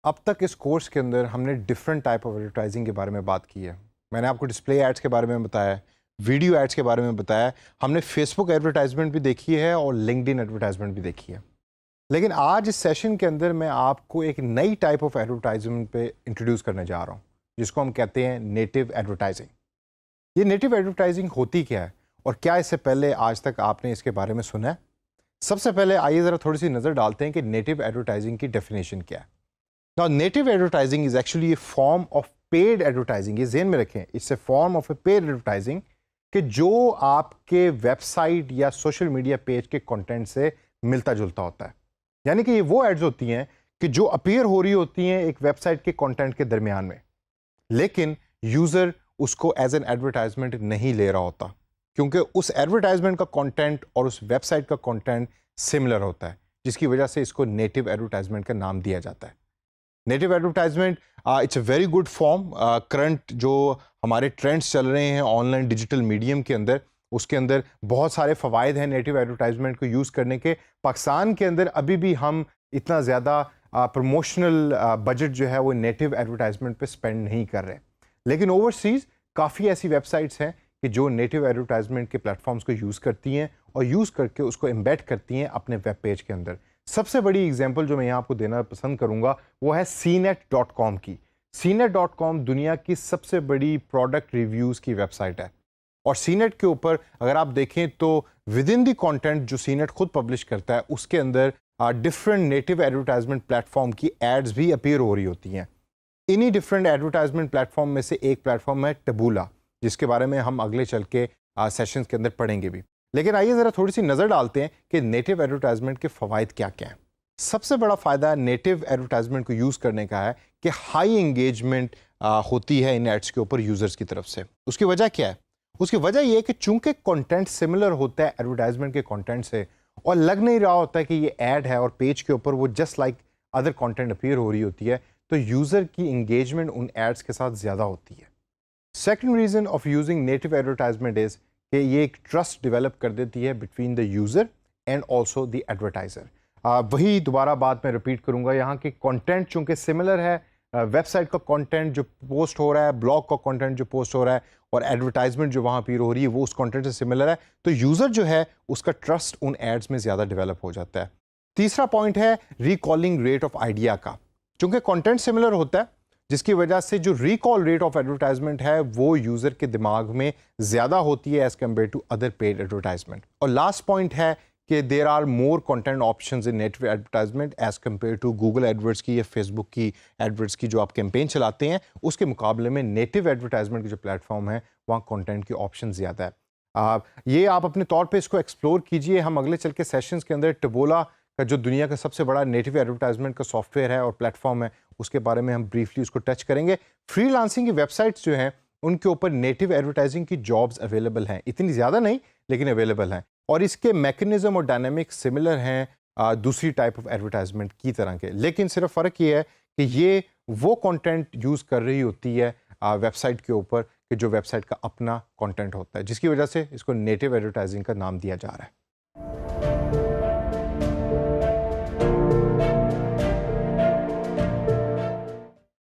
اب تک اس کورس کے اندر ہم نے ڈفرینٹ ٹائپ آف ایڈورٹائزنگ کے بارے میں بات کی ہے. میں نے آپ کو ڈسپلے ایڈس کے بارے میں بتایا ہے, ویڈیو ایڈس کے بارے میں بتایا ہے, ہم نے فیس بک ایڈورٹائزمنٹ بھی دیکھی ہے اور لنکڈ ان ایڈورٹائزمنٹ بھی دیکھی ہے. لیکن آج اس سیشن کے اندر میں آپ کو ایک نئی ٹائپ آف ایڈورٹائزمنٹ پہ انٹروڈیوس کرنے جا رہا ہوں, جس کو ہم کہتے ہیں نیٹو ایڈورٹائزنگ. یہ نیٹو ایڈورٹائزنگ ہوتی کیا ہے اور کیا اس سے پہلے آج تک آپ نے اس کے بارے میں سنا ہے؟ سب سے پہلے آئیے ذرا تھوڑی سی نظر ڈالتے ہیں کہ نیٹو ایڈورٹائزنگ کی ڈیفینیشن کیا ہے. Now, native advertising is actually a form of paid advertising. یہ ذہن میں رکھیں, it's a form of a paid advertising کہ جو آپ کے ویب سائٹ یا سوشل میڈیا پیج کے کنٹینٹ سے ملتا جلتا ہوتا ہے. یعنی کہ یہ وہ ایڈز ہوتی ہیں کہ جو اپیئر ہو رہی ہوتی ہیں ایک ویب سائٹ کے کنٹینٹ کے درمیان میں, لیکن یوزر اس کو ایز این ایڈورٹائزمنٹ نہیں لے رہا ہوتا, کیونکہ اس ایڈورٹائزمنٹ کا کنٹینٹ اور اس ویب سائٹ کا کنٹینٹ سملر ہوتا ہے, جس کی وجہ سے اس کو نیٹو ایڈورٹائزمنٹ کا نام دیا جاتا ہے. Native advertisement it's a very good form. Current جو ہمارے ٹرینڈس چل رہے ہیں آن لائن ڈیجیٹل میڈیم کے اندر, اس کے اندر بہت سارے فوائد ہیں نیٹو ایڈورٹائزمنٹ کو یوز کرنے کے. پاکستان کے اندر ابھی بھی ہم اتنا زیادہ پروموشنل بجٹ جو ہے وہ نیٹو ایڈورٹائزمنٹ پہ اسپینڈ نہیں کر رہے, لیکن اوورسیز کافی ایسی ویب سائٹس ہیں کہ جو نیٹو ایڈورٹائزمنٹ کے پلیٹ فارمس کو یوز کرتی ہیں اور یوز کر کے اس کو امبیڈ کرتی ہیں اپنے ویب پیج کے اندر. سب سے بڑی ایگزامپل جو میں یہاں آپ کو دینا پسند کروں گا وہ ہے CNET.com کی. CNET.com دنیا کی سب سے بڑی پروڈکٹ ریویوز کی ویب سائٹ ہے, اور CNET کے اوپر اگر آپ دیکھیں تو ود ان دی کانٹینٹ جو CNET خود پبلش کرتا ہے اس کے اندر different native advertisement platform کی ایڈز بھی اپیئر ہو رہی ہوتی ہیں. انہی ڈفرینٹ ایڈورٹائزمنٹ پلیٹ فارم میں سے ایک پلیٹ فارم ہے ٹبولا, جس کے بارے میں ہم اگلے چل کے سیشنز کے اندر پڑھیں گے بھی. لیکن آئیے ذرا تھوڑی سی نظر ڈالتے ہیں کہ نیٹو ایڈورٹائزمنٹ کے فوائد کیا کیا ہیں. سب سے بڑا فائدہ نیٹو ایڈورٹائزمنٹ کو یوز کرنے کا ہے کہ ہائی انگیجمنٹ ہوتی ہے ان ایڈس کے اوپر یوزرز کی طرف سے. اس کی وجہ کیا ہے؟ اس کی وجہ یہ ہے کہ چونکہ کنٹینٹ سملر ہوتا ہے ایڈورٹائزمنٹ کے کنٹینٹ سے, اور لگ نہیں رہا ہوتا ہے کہ یہ ایڈ ہے اور پیج کے اوپر وہ just like other content appear ہو رہی ہوتی ہے, تو یوزر کی انگیجمنٹ ان ایڈس کے ساتھ زیادہ ہوتی ہے. Second reason of using native advertisement is کہ یہ ایک ٹرسٹ ڈیولپ کر دیتی ہے between the user and also the advertiser. وہی دوبارہ بات میں ریپیٹ کروں گا, یہاں کے کنٹینٹ چونکہ سملر ہے, ویب سائٹ کا کنٹینٹ جو پوسٹ ہو رہا ہے, بلاگ کا کنٹینٹ جو پوسٹ ہو رہا ہے, اور ایڈورٹائزمنٹ جو وہاں اپیئر ہو رہی ہے وہ اس کنٹینٹ سے سملر ہے, تو یوزر جو ہے اس کا ٹرسٹ ان ایڈز میں زیادہ ڈیولپ ہو جاتا ہے. تیسرا پوائنٹ ہے ریکالنگ ریٹ آف آئیڈیا کا. چونکہ کنٹینٹ سملر ہوتا ہے جس کی وجہ سے جو ریکال ریٹ آف ایڈورٹائزمنٹ ہے وہ یوزر کے دماغ میں زیادہ ہوتی ہے as compare to other paid advertisement. اور لاسٹ پوائنٹ ہے کہ there are more content options in native advertisement as compare to Google AdWords کی یا فیس بک کی ایڈورڈس کی جو آپ کیمپین چلاتے ہیں, اس کے مقابلے میں نیٹو ایڈورٹائزمنٹ کی جو پلیٹ فارم ہے وہاں کنٹینٹ کی آپشن زیادہ ہے. یہ آپ اپنے طور پہ اس کو ایکسپلور کیجئے. ہم اگلے چل کے سیشنز کے اندر ٹبولا کا جو دنیا کا سب سے بڑا نیٹو ایڈورٹائزمنٹ کا سافٹ ویئر ہے اور پلیٹ فارم ہے, اس کے بارے میں ہم بریفلی اس کو ٹچ کریں گے. فری لانسنگ کی ویب سائٹس جو ہیں ان کے اوپر نیٹو ایڈورٹائزنگ کی جابز اویلیبل ہیں, اتنی زیادہ نہیں لیکن اویلیبل ہیں, اور اس کے میکنزم اور ڈائنامک سملر ہیں دوسری ٹائپ آف ایڈورٹائزمنٹ کی طرح کے. لیکن صرف فرق یہ ہے کہ یہ وہ کنٹینٹ یوز کر رہی ہوتی ہے ویب سائٹ کے اوپر کہ جو ویب سائٹ کا اپنا کنٹینٹ ہوتا ہے, جس کی وجہ سے اس کو نیٹو ایڈورٹائزنگ کا نام دیا جا رہا ہے.